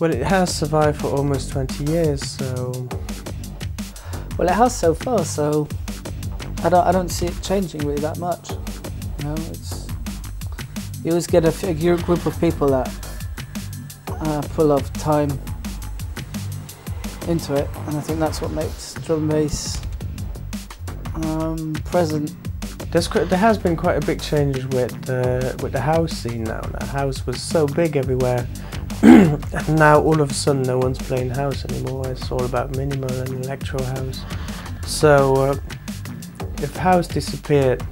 Well, it has survived for almost 20 years, so... Well, it has so far, so I don't see it changing really that much. You know, you always get a group of people that put a lot of time into it, and I think that's what makes drum and bass present. There has been quite a big change with the house scene now. The house was so big everywhere, and now all of a sudden no one's playing house anymore. It's all about minimal and electro house. So if house disappeared,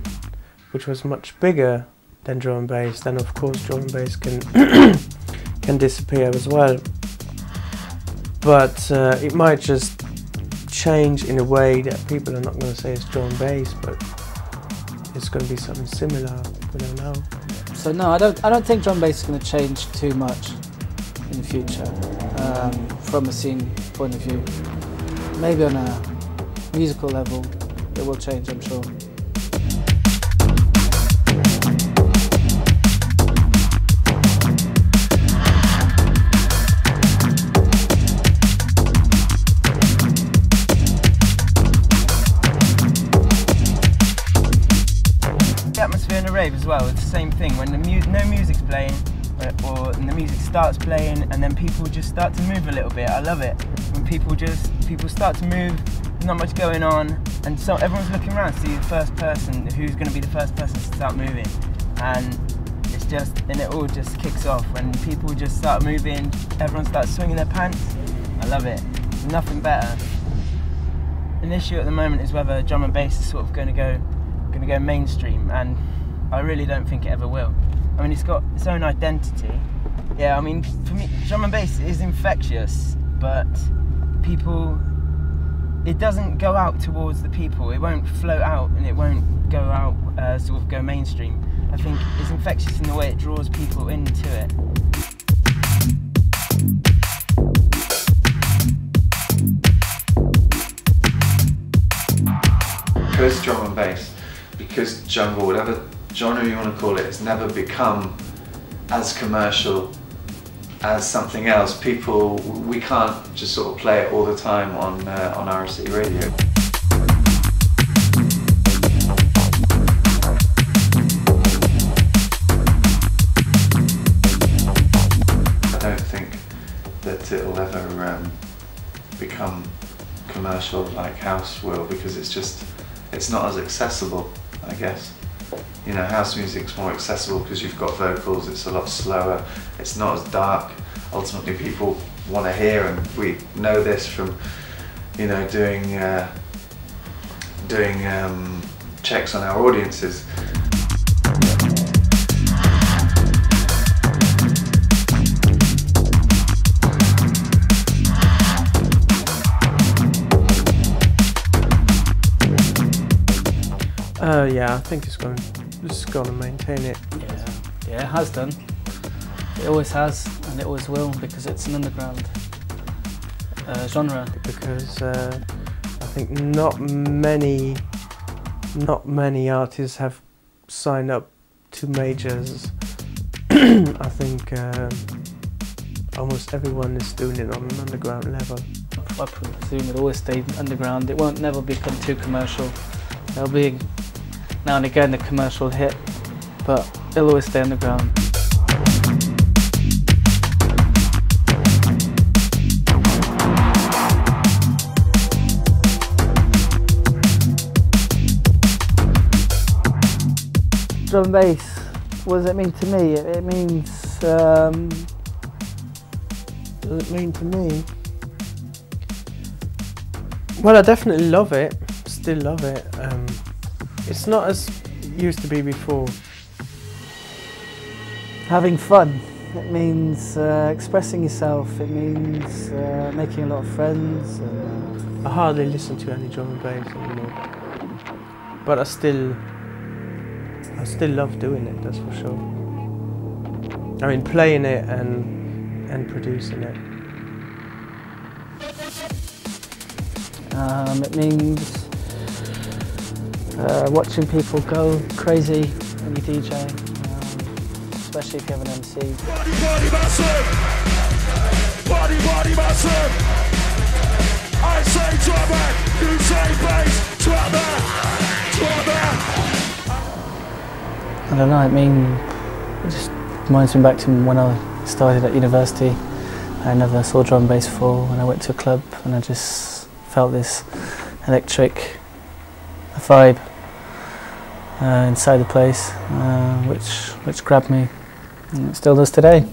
which was much bigger than drum and bass, then of course drum and bass can disappear as well. But it might just change in a way that people are not going to say it's drum and bass, but it's going to be something similar. We don't know. So no, I don't think drum and bass is going to change too much in the future from a scene point of view. Maybe on a musical level it will change, I'm sure. Atmosphere in a rave as well, it's the same thing. When no music's playing, or the music starts playing, and then people just start to move a little bit. I love it when people start to move. There's not much going on, and so everyone's looking around to see the first person who's going to be the first person to start moving, and it all just kicks off when people just start moving. Everyone starts swinging their pants. I love it. There's nothing better. An issue at the moment is whether drum and bass is sort of going to go mainstream, and I really don't think it ever will. I mean, it's got its own identity. Yeah, I mean, for me, drum and bass is infectious, but it doesn't go out towards the people. It won't float out, and it won't go out, sort of go mainstream. I think it's infectious in the way it draws people into it. Because drum and bass, because jungle, whatever genre you want to call it, it's never become as commercial as something else. We can't just sort of play it all the time on RSC radio. I don't think that it'll ever become commercial like house will, because it's not as accessible, I guess. You know, house music's more accessible because you've got vocals, it's a lot slower, it's not as dark. Ultimately people want to hear, and we know this from, you know, doing checks on our audiences. Yeah, I think it's going to maintain it. Yeah, it has done. It always has, and it always will, because it's an underground genre. Because I think not many artists have signed up to majors. I think almost everyone is doing it on an underground level. I presume it'll always stay underground. It won't never become too commercial. There'll be now and again a commercial hit, but it'll always stay underground. Drum and bass, what does it mean to me? It means... what does it mean to me? Well, I definitely love it, still love it. It's not as it used to be before. Having fun. It means expressing yourself. It means making a lot of friends. And, I hardly listen to any drum and bass anymore, but I still love doing it. That's for sure. I mean, playing it and producing it. It means watching people go crazy when you DJ, especially if you have an MC. Anybody massive. I say drop it, you say bass, drop it, drop it. I don't know, I mean, it just reminds me back to when I started at university. I never saw drum and bass before when I went to a club, and I just felt this electric vibe inside the place, which grabbed me, and it still does today.